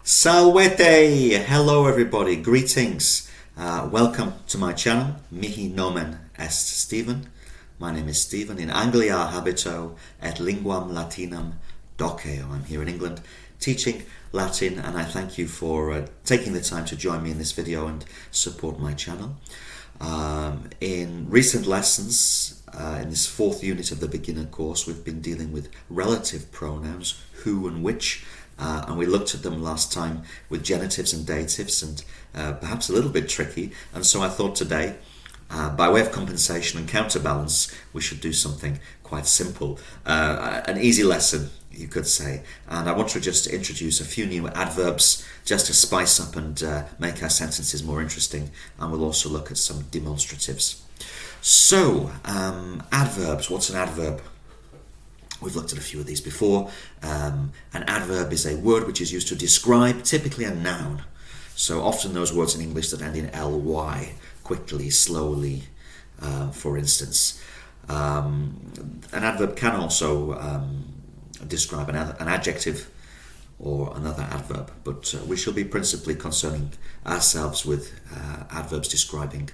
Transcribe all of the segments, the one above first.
Salvete! Hello everybody, greetings. Welcome to my channel. Mihi nomen est Stephen. My name is Stephen. In Anglia habito et linguam latinam doceo. I'm here in England teaching Latin, and I thank you for taking the time to join me in this video and support my channel. In recent lessons, in this fourth unit of the beginner course, we've been dealing with relative pronouns, who and which, and we looked at them last time with genitives and datives, and perhaps a little bit tricky, and so I thought today, by way of compensation and counterbalance, we should do something quite simple, an easy lesson, you could say. And I want to just introduce a few new adverbs just to spice up and make our sentences more interesting, and we'll also look at some demonstratives. So, adverbs. What's an adverb? We've looked at a few of these before. An adverb is a word which is used to describe typically a noun. So often those words in English that end in ly, quickly, slowly, for instance. An adverb can also describe an adjective or another adverb, but we shall be principally concerning ourselves with adverbs describing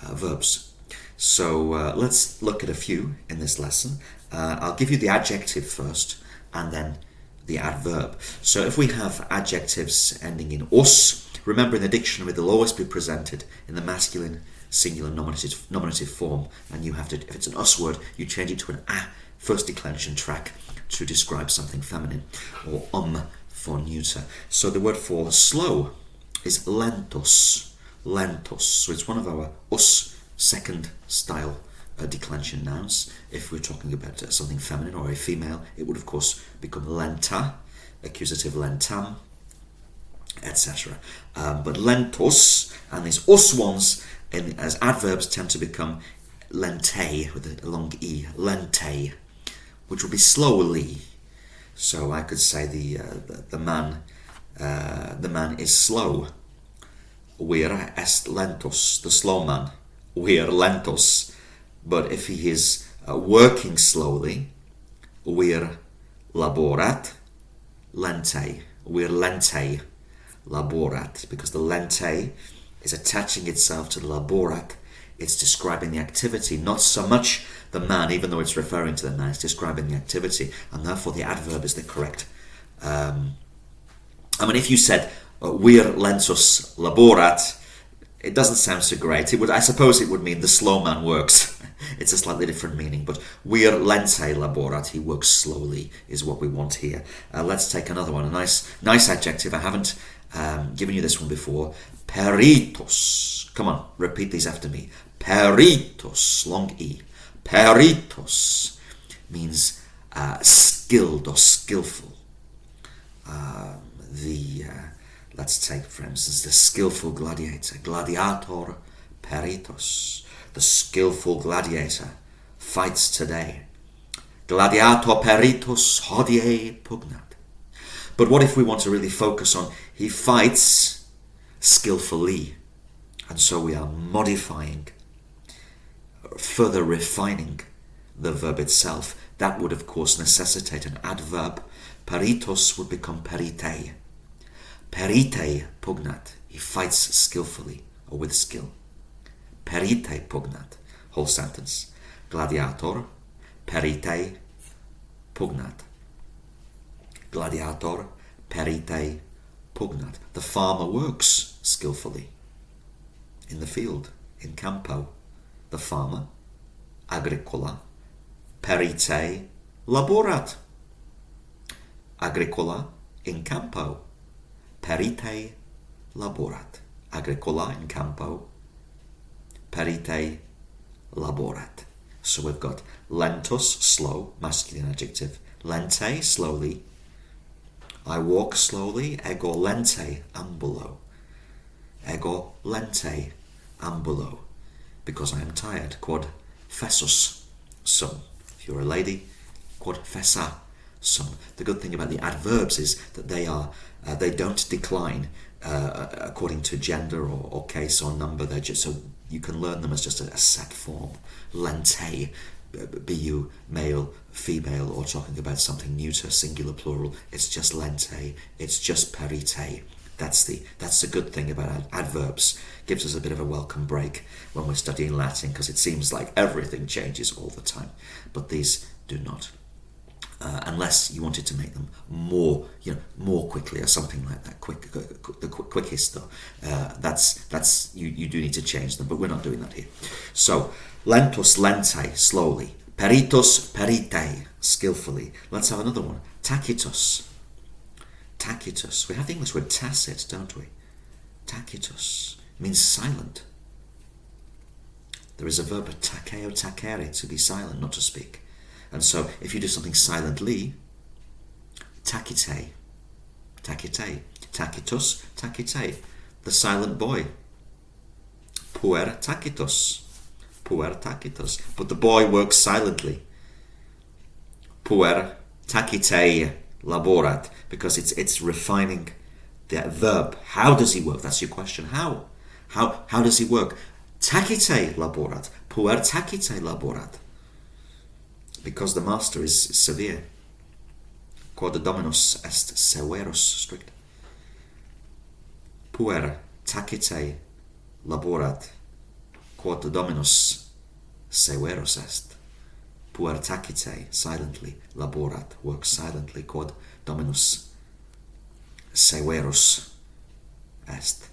verbs. So let's look at a few in this lesson. I'll give you the adjective first and then the adverb. So if we have adjectives ending in us, remember in the dictionary they'll always be presented in the masculine singular nominative form, and you have to, if it's an us word, you change it to an a first declension track to describe something feminine, or for neuter. So the word for slow is lentos. So it's one of our us second style declension nouns. If we're talking about something feminine or a female, it would of course become lenta, accusative lentam, etc. But lentos and these us ones as adverbs tend to become lente with a long e, lente, which would be slowly. So I could say the man is slow. Vir est lentos, the slow man. Vir lentos. But if he is working slowly, vir laborat lente. Vir lente laborat. Because the lente is attaching itself to the laborat. It's describing the activity, not so much the man, even though it's referring to the man, it's describing the activity, and therefore the adverb is the correct. If you said vir lentus laborat, it doesn't sound so great. I suppose it would mean the slow man works. It's a slightly different meaning, but vir lente laborat, he works slowly, is what we want here. Let's take another one, a nice adjective. I haven't given you this one before. Peritos. Come on, repeat these after me. Peritos, long e. Peritos means skilled or skillful. Let's take, for instance, the skillful gladiator. Gladiator peritos. The skillful gladiator fights today. Gladiator peritos hodie pugnat. But what if we want to really focus on he fights skillfully? And so we are modifying, further refining the verb itself. That would of course necessitate an adverb. Peritos would become perite. Perite pugnat, he fights skillfully or with skill. Perite pugnat, whole sentence. Gladiator, perite pugnat. Gladiator, perite pugnat. The farmer works skillfully in the field, in campo. The farmer, agricola, perite laborat. Agricola in campo. Perite laborat. Agricola in campo. Perite laborat. So we've got lentus, slow, masculine adjective. Lente, slowly. I walk slowly. Ego lente ambulo. Ego lente ambulo. Because I am tired. Quod fessus sum. If you're a lady, quod fessa sum. The good thing about the adverbs is that they don't decline according to gender or case or number. They're just, so you can learn them as just a set form. Lente be you male, female, or talking about something neuter, singular, plural. It's just lente, it's just perite. That's the good thing about adverbs. Gives us a bit of a welcome break when we're studying Latin, because it seems like everything changes all the time, but these do not. Unless you wanted to make them more quickly or something like that. The quickest though. That's you do need to change them, but we're not doing that here. So lentus, lente, slowly. Peritus, perite, skillfully. Let's have another one. Tacitus. Tacitus. We have the English word tacit, don't we? Tacitus means silent. There is a verb takeo, tacere, to be silent, not to speak. And so if you do something silently, tacite, tacite, tacitus, tacite, the silent boy. Puer tacitus, puer tacitus. But the boy works silently. Puer tacite laborat, because it's refining the verb. How does he work? That's your question. How does he work? Tacite laborat, puer tacite laborat. Because the master is severe. Quod dominus est severus, strict. Puer tacite laborat, quod dominus severus est. Puer tacite, silently, laborat, works silently, quod dominus severus est.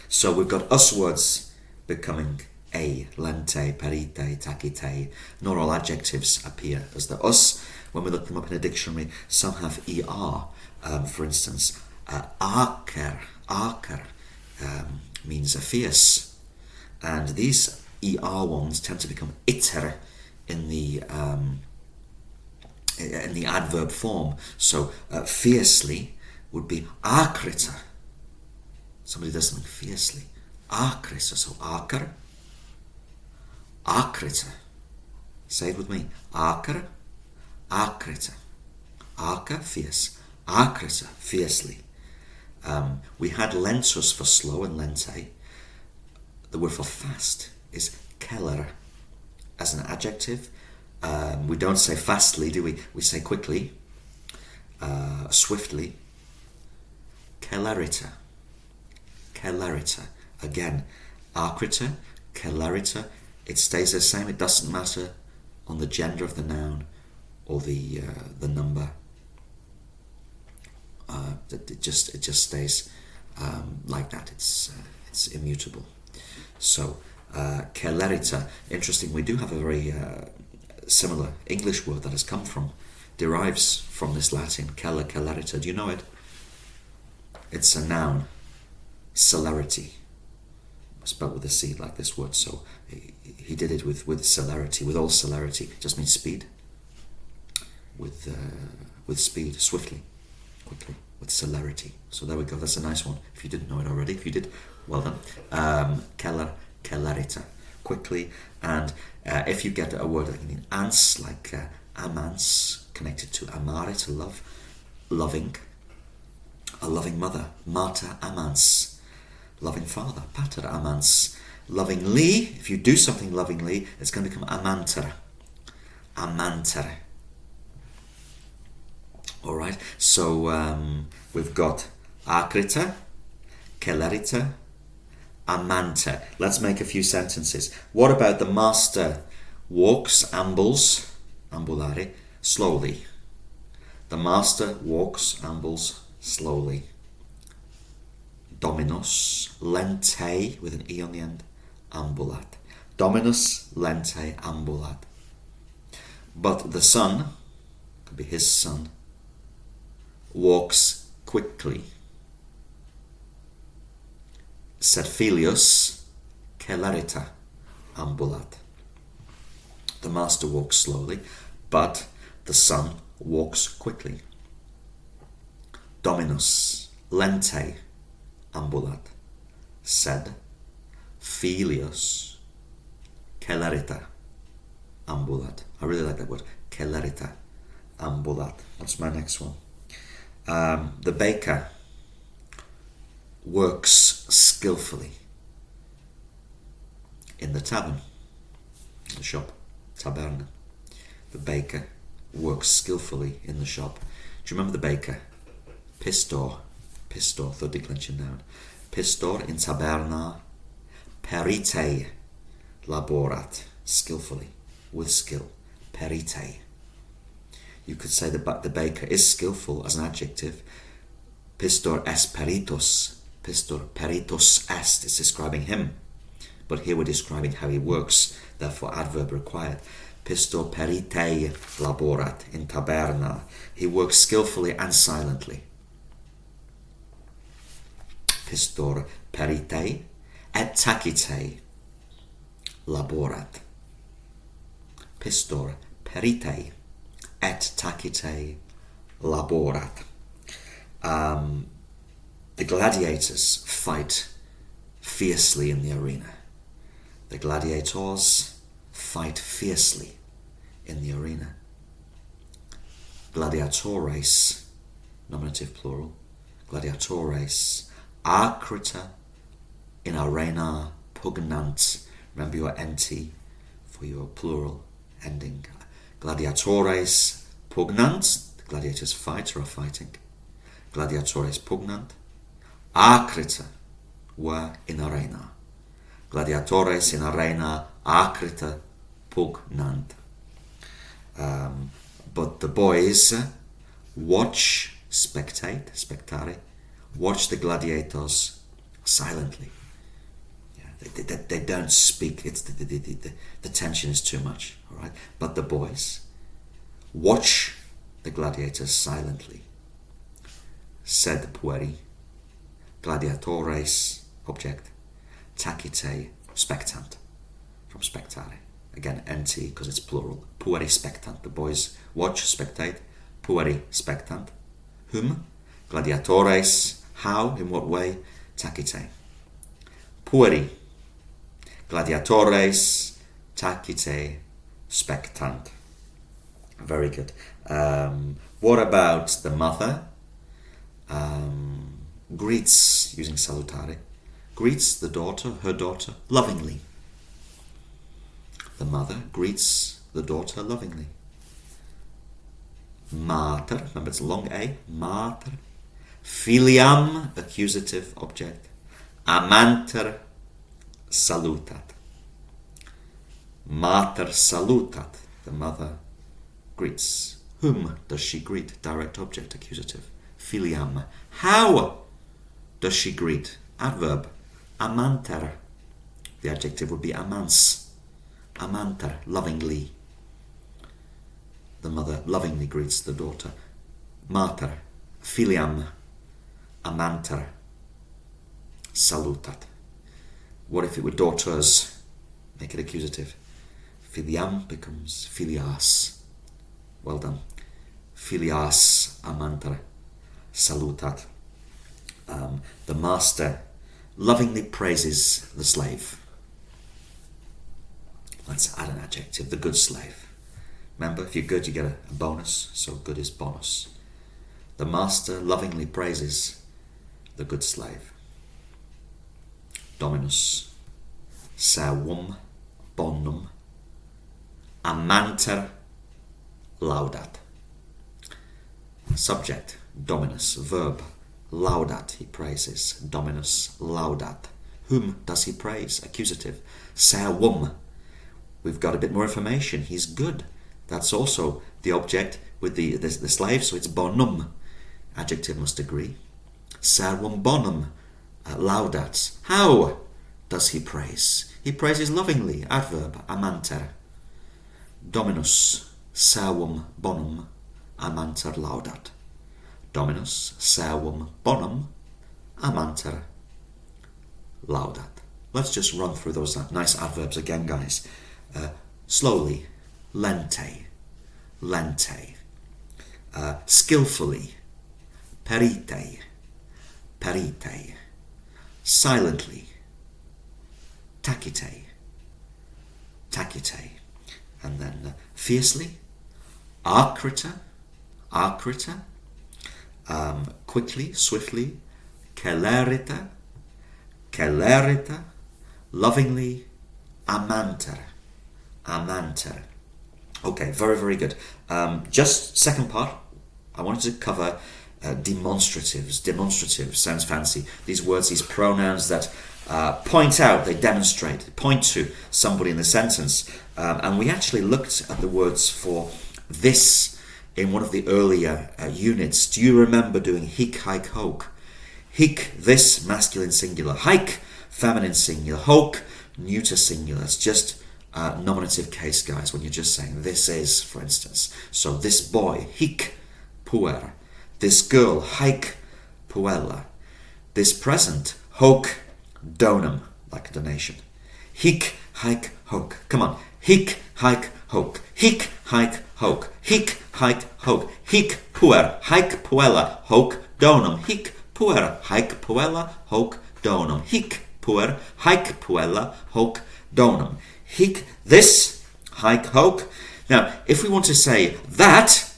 So we've got us words becoming a, lente, perite, tacite. Not all adjectives appear as the us. When we look them up in a dictionary, some have er. For instance, archer means a fierce. And these er ones tend to become iter in the adverb form. So fiercely would be acriter. Somebody does something fiercely. Acriter, so archer. Acriter. Say it with me. Archer, acriter. Archer, fierce. Acriter, fiercely. We had lentus for slow and lente. The word for fast is celer. As an adjective, we don't say fastly, do we? We say quickly, swiftly. Celerita. Celerita. Again, acriter, celerita. It stays the same. It doesn't matter on the gender of the noun or the number. It just stays like that. It's immutable. So celerita. Interesting. We do have a very similar English word that has derives from this Latin. Celerita. Do you know it? It's a noun. Celerity. Spelled with a C, like this word. So he did it with celerity, with all celerity. It just means speed. With speed, swiftly, quickly, with celerity. So there we go. That's a nice one. If you didn't know it already, if you did, well done. Celerita, quickly. And if you get a word like in ans, like amans, connected to amare, to love, loving, a loving mother, mater amans. Loving father, pater amans. Lovingly, if you do something lovingly, it's going to become amanter. Amanter. Alright, so we've got acrita, celerita, amanter. Let's make a few sentences. What about the master walks, ambles, ambulare, slowly? The master walks, ambles, slowly. Dominus, lente, with an E on the end, ambulat. Dominus, lente, ambulat. But the son, could be his son, walks quickly. Sed filius, celerita, ambulat. The master walks slowly, but the son walks quickly. Dominus, lente, ambulat, sed filius celerita ambulat. I really like that word, celerita ambulat. That's my next one. The baker works skillfully in the tavern. the shop, taberna. The baker works skillfully in the shop. Do you remember the baker? Pistor, third declension noun. Pistor in taberna, perite laborat, skillfully, with skill, perite. You could say that the baker is skillful as an adjective. Pistor est peritus, pistor peritus est, it's describing him. But here we're describing how he works, therefore adverb required. Pistor perite laborat in taberna. He works skillfully and silently. Pistor perite et tacite laborat. Pistor perite et tacite laborat. The gladiators fight fiercely in the arena. The gladiators fight fiercely in the arena. Gladiatores, nominative plural. Gladiatores, acrita in arena pugnant. Remember your nt for your plural ending. Gladiatores pugnant. The gladiators fight or are fighting. Gladiatores pugnant. Acrita were in arena. Gladiatores in arena acrita pugnant. But the boys watch, spectare, watch the gladiators silently. Yeah, they don't speak. It's the tension is too much. All right, but the boys watch the gladiators silently. Sed pueri, gladiatores, object, tacite, spectant, from spectare. Again, nt, because it's plural. Pueri spectant. The boys watch, spectate. Pueri spectant. Whom? Gladiatores. How? In what way? Tacite. Pueri. Gladiatores. Tacite. Spectant. Very good. What about the mother? Greets, using salutare. Greets the daughter, her daughter, lovingly. The mother greets the daughter lovingly. Mater, remember it's long A, mater. Filiam, accusative object. Amanter salutat. Mater salutat, the mother greets. Whom does she greet? Direct object, accusative. Filiam. How does she greet? Adverb. Amanter. The adjective would be amans. Amanter, lovingly. The mother lovingly greets the daughter. Mater, filiam, amanter, salutat. What if it were daughters? Make it accusative. Filiam becomes filias. Well done. Filias, amanter, salutat. The master lovingly praises the slave. Let's add an adjective, the good slave. Remember, if you're good, you get a bonus, so good is bonus. The master lovingly praises the good slave. Dominus servum bonum amanter laudat. Subject, dominus. Verb, laudat, he praises. Dominus laudat. Whom does he praise? Accusative. Servum. We've got a bit more information. He's good. That's also the object with the slave, so it's bonum. Adjective must agree. Servum bonum laudat. How does he praise? He praises lovingly. Adverb, amanter. Dominus servum bonum amanter laudat. Dominus servum bonum amanter laudat. Let's just run through those nice adverbs again, guys. Slowly. Lente. Lente. Skillfully. Perite. Perite. Silently. Tacite. Tacite. And then fiercely. Acrita. Acrita. Quickly, swiftly. Celerita. Celerita. Lovingly. Amanter. amanter. Okay, very, very good. Just second part, I wanted to cover demonstratives. Demonstrative sounds fancy. These words, these pronouns that point out, they demonstrate, point to somebody in the sentence. And we actually looked at the words for this in one of the earlier units. Do you remember doing hic, hike, hoke? Hic, this, masculine singular. Hike, feminine singular. Hoke, neuter singular. It's just nominative case, guys, when you're just saying this is, for instance. So this boy, hic, puer. This girl, haec puella. This present, hoc donum, like a donation. Hic, haec, hoc. Come on. Hic, haec, hoc. Hic, haec, hoc. Hic, haec, hoc. Hic, puer, haec puella, hoc donum. Hic, puer, haec puella, hoc donum. Hic, puer, haec puella, hoc donum. Hic, this, haec, hoc. Now, if we want to say that,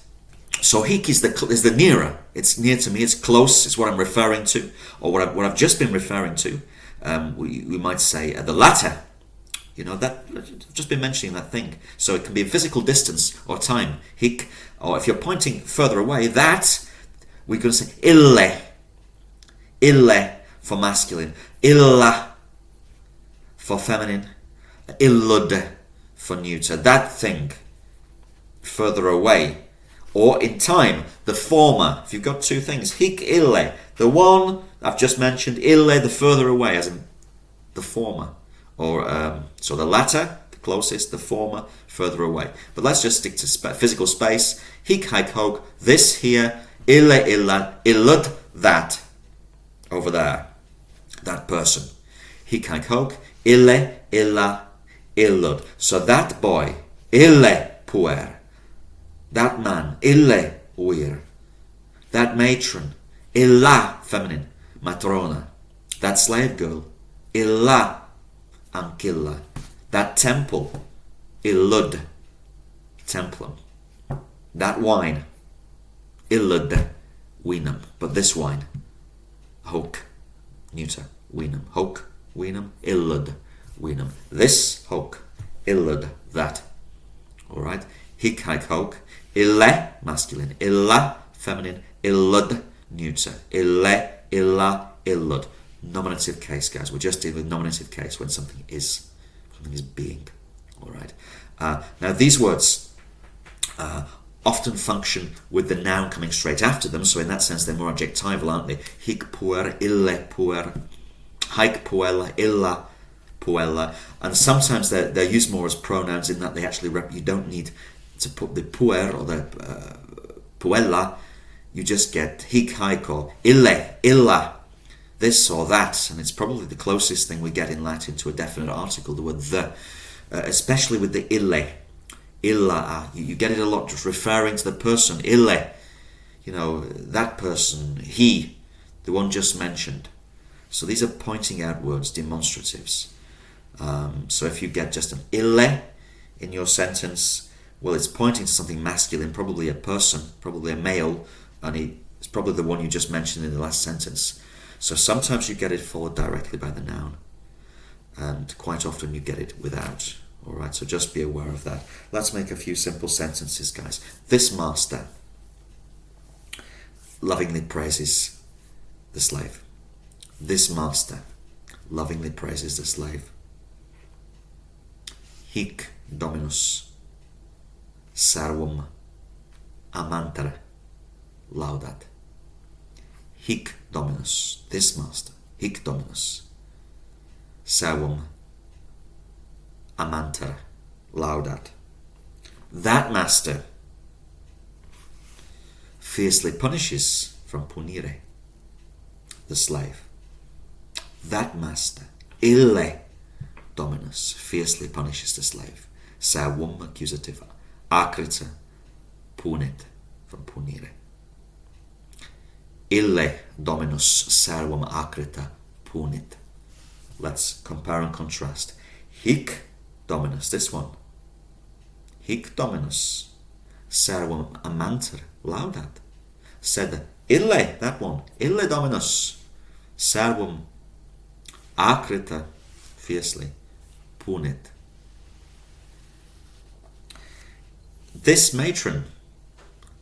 so hic is the nearer. It's near to me. It's close. It's what I'm referring to, or what I've just been referring to. We might say the latter. You know, that I've just been mentioning that thing. So it can be a physical distance or time. Hic, or if you're pointing further away, that we're going to say ille. Ille for masculine. Illa for feminine. Illud for neuter. That thing further away. Or in time, the former. If you've got two things, hic ille, the one I've just mentioned, ille, the further away, as in the former. Or so the latter, the closest, the former, further away. But let's just stick to physical space. Hic, haec, hoc, this here, ille, illa, illud, that, over there, that person. Hic, haec, hoc, ille, illa, illud. So that boy, ille, puer. That man, ille, uir. That matron, illa, feminine, matrona. That slave girl, illa, ancilla. That temple, illud, templum. That wine, illud, vinum. But this wine, hoc, neuter, vinum. Hoc, vinum, illud, vinum. This hoc, illud, that. All right. Hic, haec, hoc. Ille, masculine. Illa, feminine. Illud, neuter. Ille, illa, illud. Nominative case, guys. We're just dealing with nominative case when something is being. All right. Now, these words often function with the noun coming straight after them, so in that sense they're more adjectival, aren't they? Hic puer, ille puer, haec puella, illa puella, and sometimes they're used more as pronouns in that they actually you don't need to put the puer or the puella, you just get hic, haec, or ille, illa, this or that, and it's probably the closest thing we get in Latin to a definite article, the word the, especially with the ille, illa, you get it a lot just referring to the person, ille, you know, that person, he, the one just mentioned. So these are pointing out words, demonstratives. So if you get just an ille in your sentence, well, it's pointing to something masculine, probably a person, probably a male, and it's probably the one you just mentioned in the last sentence. So sometimes you get it followed directly by the noun, and quite often you get it without. All right, so just be aware of that. Let's make a few simple sentences, guys. This master lovingly praises the slave. This master lovingly praises the slave. Hic Dominus servum amanter laudat. Hic Dominus, this master, hic Dominus servum amanter laudat. That master fiercely punishes from punire the slave. That master, ille Dominus, fiercely punishes the slave. Servum, accusative, acrita, punit, from punire. Ille Dominus servum acrita punit. Let's compare and contrast. Hic Dominus, this one. Hic Dominus servum amanter laudat. Said ille, that one. Ille Dominus servum acrita, fiercely punit. This matron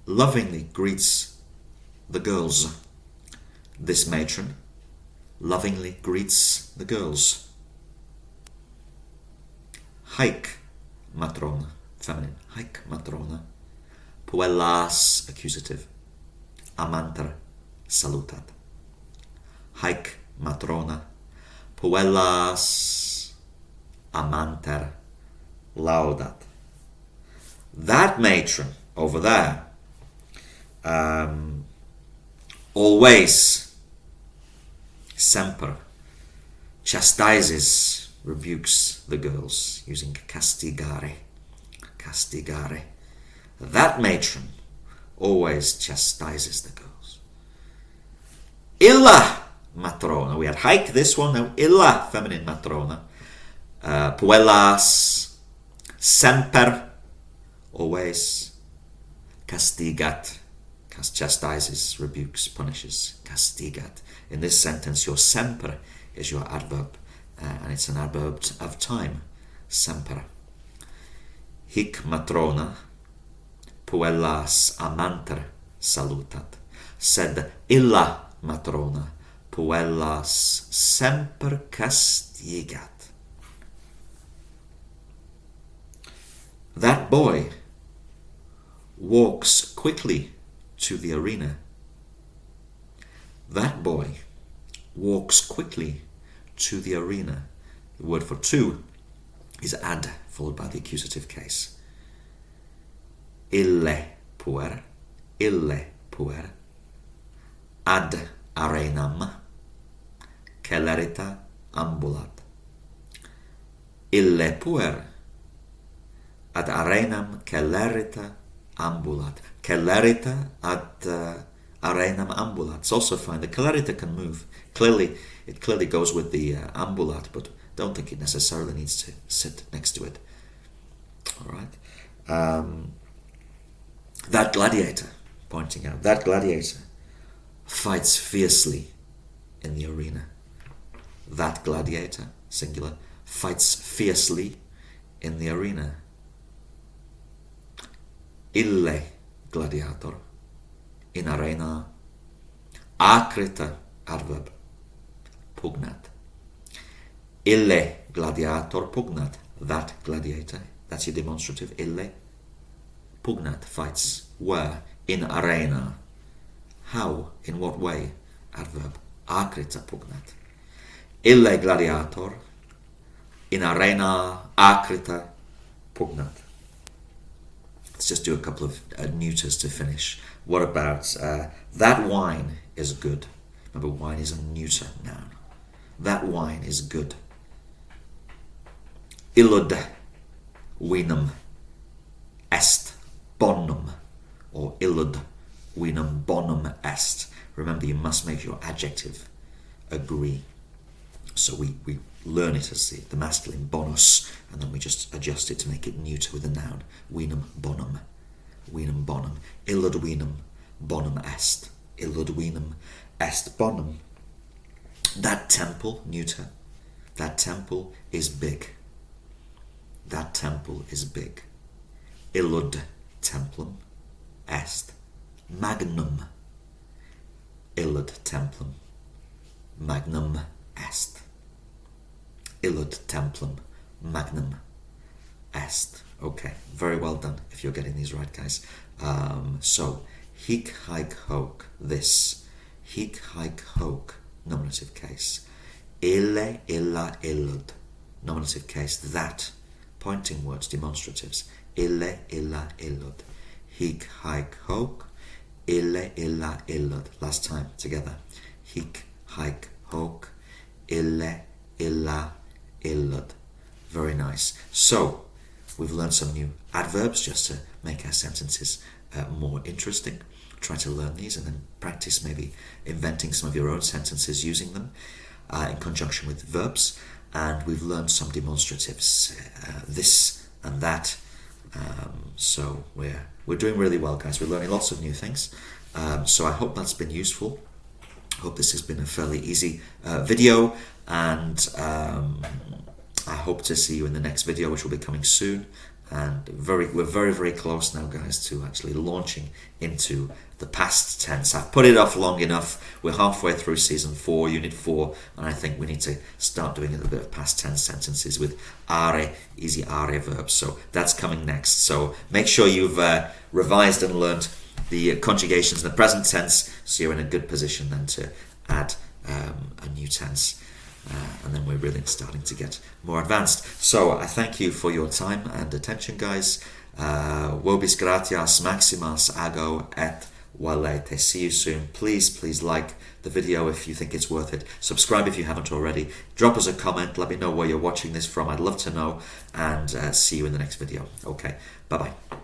lovingly greets the girls. This matron lovingly greets the girls. Haik matrona, feminine. Haik matrona. Puellas, accusative. Amanter salutat. Haik matrona. Puellas amanter laudat. That matron over there always, semper, chastises, rebukes the girls using castigare. Castigare. That matron always chastises the girls. Illa matrona. We had haik this one, now illa, feminine matrona. Puellas, semper, always. Castigat, chastises, rebukes, punishes. Castigat. In this sentence, your semper is your adverb, and it's an adverb of time. Semper. Hic matrona, puellas amanter salutat, sed illa matrona, puellas semper castigat. That boy walks quickly to the arena. That boy walks quickly to the arena. The word for to is ad, followed by the accusative case. Ille puer, ad arenam, celerita ambulat. Ille puer, ad arenam celerita ambulat. Celerita ad arenam ambulat. It's also fine. The celerita can move. It clearly goes with the ambulat, but don't think it necessarily needs to sit next to it. All right. That gladiator, pointing out, that gladiator fights fiercely in the arena. That gladiator, singular, fights fiercely in the arena. Ille gladiator in arena acrita, adverb, pugnat. Ille gladiator pugnat, that gladiator, that's your demonstrative. Ille pugnat, fights. Where? In arena. How? In what way? Adverb, acrita pugnat. Ille gladiator in arena acrita pugnat. Let's just do a couple of neuters to finish. What about that wine is good? Remember, wine is a neuter noun. That wine is good. Illud vinum est bonum, or illud vinum bonum est. Remember, you must make your adjective agree. So we learn it as the masculine bonus, and then we just adjust it to make it neuter with a noun. Vinum bonum. Vinum bonum. Illud vinum bonum est. Illud vinum est bonum. That temple, neuter, that temple is big. That temple is big. Illud templum est magnum. Illud templum magnum est. Illud templum magnum est. Okay, very well done if you're getting these right, guys. So, hic haec hoc, this. Hic haec hoc, nominative case. Ille, illa, illud, nominative case. That, pointing words, demonstratives. Ille, illa, illud. Hic haec hoc, ille, illa, illud. Last time, together. Hic haec hoc, ille, illa, illud. Very nice. So, we've learned some new adverbs just to make our sentences more interesting. Try to learn these and then practice maybe inventing some of your own sentences using them in conjunction with verbs. And we've learned some demonstratives, this and that. So we're doing really well, guys. We're learning lots of new things. So I hope that's been useful. I hope this has been a fairly easy video, and I hope to see you in the next video, which will be coming soon. and we're very close now, guys, to actually launching into the past tense. I've put it off long enough. We're halfway through season 4, unit 4, and I think we need to start doing a little bit of past tense sentences with are, easy are verbs. So that's coming next. So make sure you've revised and learnt the conjugations in the present tense, so you're in a good position then to add a new tense. And then we're really starting to get more advanced. So I thank you for your time and attention, guys. Vobis gratias maximas ago et valete. See you soon. Please like the video if you think it's worth it. Subscribe if you haven't already. Drop us a comment. Let me know where you're watching this from. I'd love to know. And see you in the next video. Okay, bye-bye.